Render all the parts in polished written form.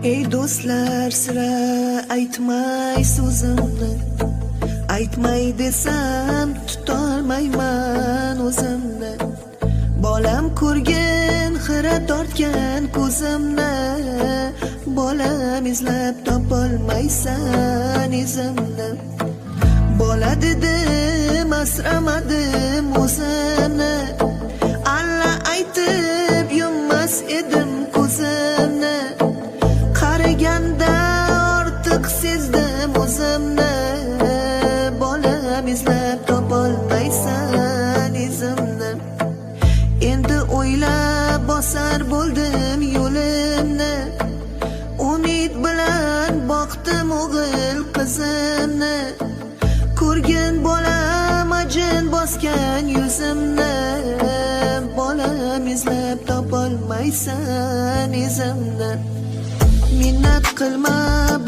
Ey do'stlar, sira aytmay so'zimni, aytmay desam tutolmayman o'zimni. Bolam ko'rgin, xira tortgan ko'zimni, bolam izlab topolmaysan izimni. Bola dedim, asramadim o'zimni, alla aytib yummas edim ko'zimni. Qaraganda ortiq sezdim o'zimni, bolam izlab topolmaysan izimni. Endi o'ylab bosar bo'ldim yo'limni, umid bilan boqdim o'g'il qizimni. Ko'rgin bolam ajin bosgan yuzimni, bolam izlab topolmaysan izimni. Minnat qilma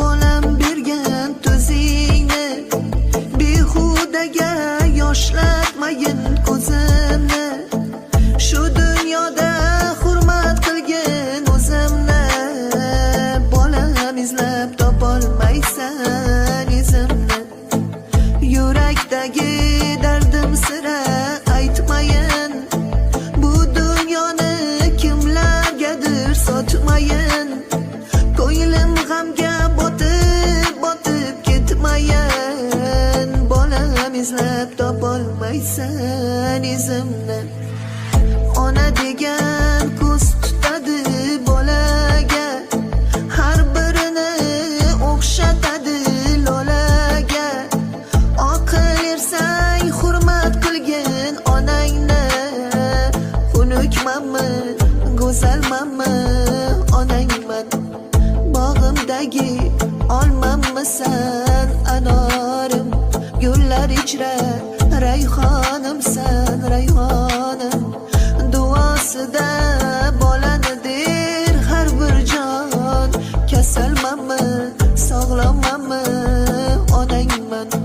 bolam bergan tuzingni, behudaga yoshlatmayin ko'zimni. Shu dunyoda hurmat qilgin o'zimni, bolam izlab topolmaysan izimni. Yurakdagi dardim sira aytmayin, bu dunyoni kimlargadir sotmayin. Ko'nglim g'amga botib ketmayin, bolam izlab topolmaysan izimni. Ona degan ko'z tutadi bolaga, har birini o'xshatadi lolaga. Oqil ersang hurmat qilgin onangni, xunukmanmi, go'zalmanmi, onangman. Bog'imdagi olmammisan anorim, gullar ichra rayhonimsan rayhonim. Duosida